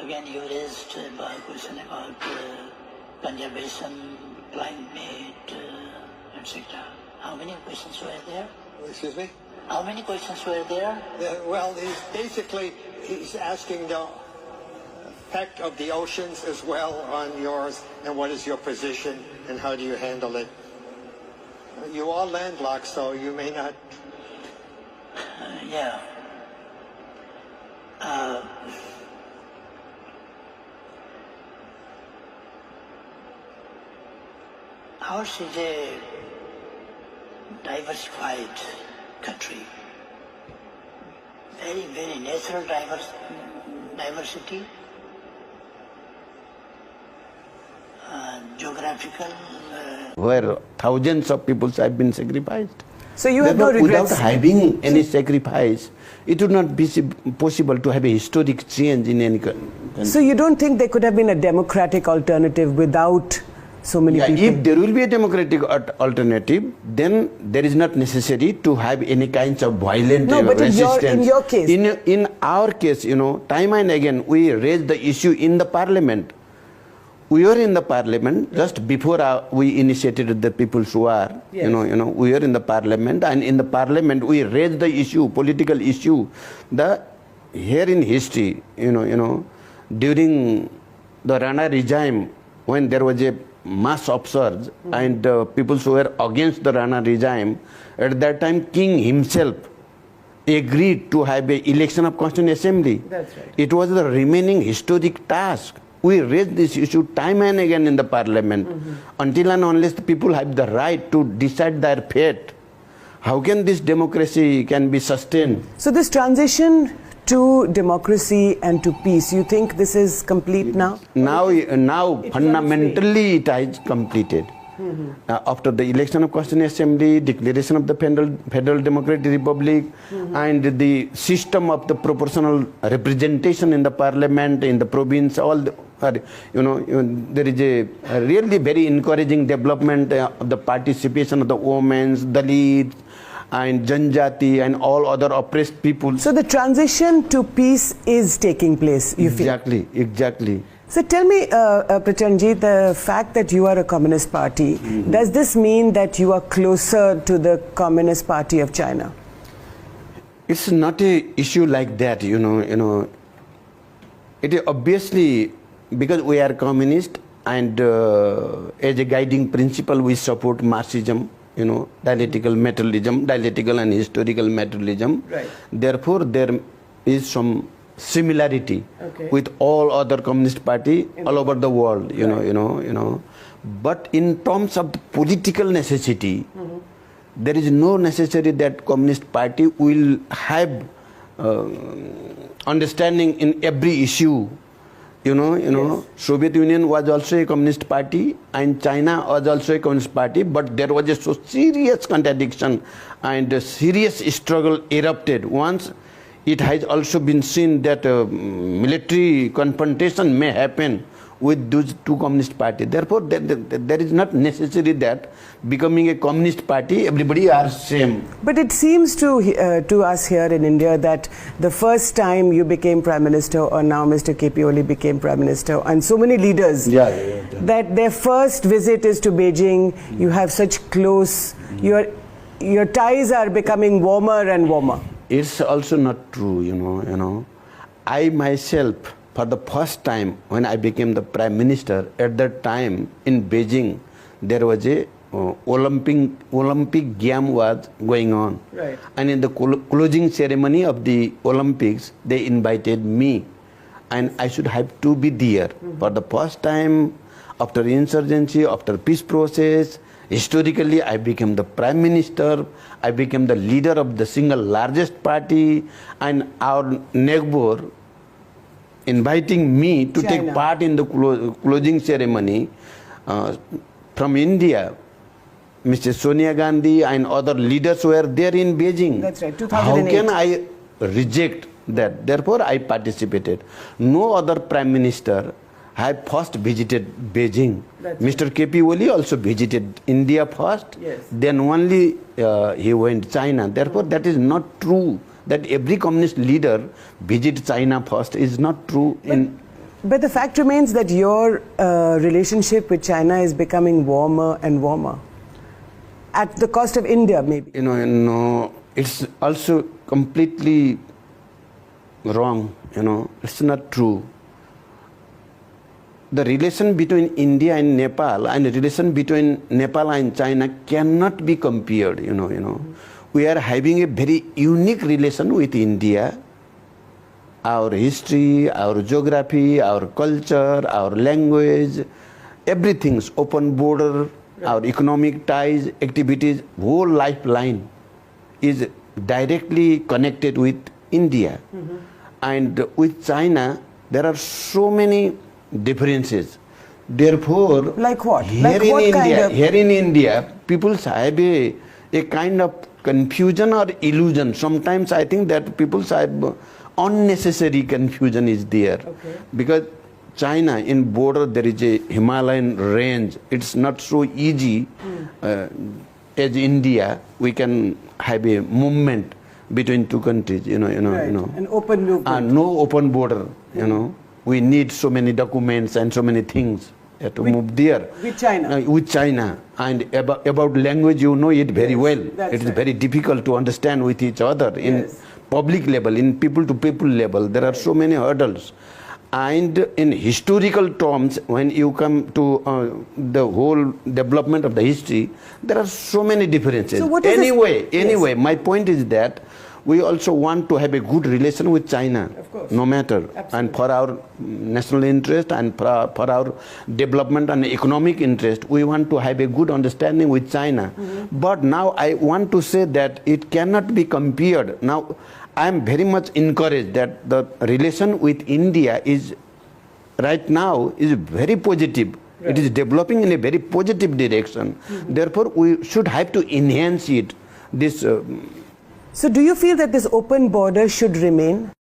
again you raised a question about conservation, climate, etc. How many questions were there? Excuse me? How many questions were there? Well, he's asking the effect of the oceans as well on yours, and what is your position, and how do you handle it? You are landlocked, so you may not... Yeah. Ours is a diversified country. Very, very natural diversity. Geographical. Where thousands of people have been sacrificed. So you have no regrets? Without having any sacrifice, it would not be possible to have a historic change in any country. So you don't think there could have been a democratic alternative without so many people? If there will be a democratic alternative, then there is not necessary to have any kinds of violent resistance. In your case? In our case, time and again, we raised the issue in the parliament. We were in the parliament just before we initiated the People's War. Yes. We were in the parliament, and in the parliament we raised the issue, political issue. Here in history, during the Rana regime, when there was a mass upsurge and people who were against the Rana regime, at that time King himself agreed to have an election of Constituent Assembly. That's right. It was the remaining historic task. We raised this issue time and again in the parliament. Until and unless the people have the right to decide their fate, how can this democracy can be sustained? So this transition to democracy and to peace, you think this is complete now? Now fundamentally it is completed. After the election of Constituent Assembly, declaration of the Federal Democratic Republic, and the system of the proportional representation in the parliament, in the province, there is a really very encouraging development of the participation of the women, Dalits, and Janjati, and all other oppressed people. So the transition to peace is taking place, you feel? Exactly. So tell me, Prachandji, the fact that you are a Communist Party, does this mean that you are closer to the Communist Party of China? It's not an issue like that, It is obviously, because we are communist, and as a guiding principle we support Marxism, dialectical materialism, dialectical and historical materialism. Right. Therefore, there is some similarity with all other communist party all over the world, But in terms of the political necessity, there is no necessity that communist party will have understanding in every issue. Yes. Soviet Union was also a communist party, and China was also a communist party, but there was a so serious contradiction and a serious struggle erupted. Once it has also been seen that military confrontation may happen with those two communist parties. Therefore, there is not necessary that becoming a communist party, everybody are same. But it seems to us here in India that the first time you became Prime Minister, or now Mr. KP Oli became Prime Minister, and so many leaders, that their first visit is to Beijing. You have such close, your ties are becoming warmer and warmer. It's also not true, I myself, for the first time when I became the Prime Minister, at that time in Beijing, there was a Olympic game was going on. Right. And in the closing ceremony of the Olympics, they invited me, and I should have to be there. For the first time, after insurgency, after peace process, historically I became the Prime Minister, I became the leader of the single largest party, and our neighbor inviting me to China. take part in the closing ceremony from India. Mr. Sonia Gandhi and other leaders were there in Beijing. That's right, 2008. How can I reject that? Therefore, I participated. No other Prime Minister had first visited Beijing. That's Mr. KP Oli also visited India first, Yes. then only he went China. Therefore, that is not true. That every communist leader visit China first is not true. But the fact remains that your relationship with China is becoming warmer and warmer. At the cost of India, maybe. No, it's also completely wrong, it's not true. The relation between India and Nepal and the relation between Nepal and China cannot be compared, We are having a very unique relation with India. Our history, our geography, our culture, our language, everything's open border, our economic ties, activities, whole lifeline is directly connected with India. And with China, there are so many differences. Therefore, like what? Here in India, people have a kind of confusion or illusion. Sometimes I think that people have unnecessary confusion is there. Because China, in border, there is a Himalayan range. It's not so easy as India. We can have a movement between two countries, An open movement. No open border, We need so many documents and so many things to move there. With China. With China. And about language, you know it very well. It is very difficult to understand with each other in public level, in people-to-people level. There are so many hurdles. And in historical terms, when you come to the whole development of the history, there are so many differences. So what is my point is that we also want to have a good relation with China, no matter. Absolutely. And for our national interest and for our development and economic interest, we want to have a good understanding with China. But now I want to say that it cannot be compared. Now, I am very much encouraged that the relation with India is right now is very positive. It is developing in a very positive direction. Therefore, we should have to enhance it. So do you feel that this open border should remain?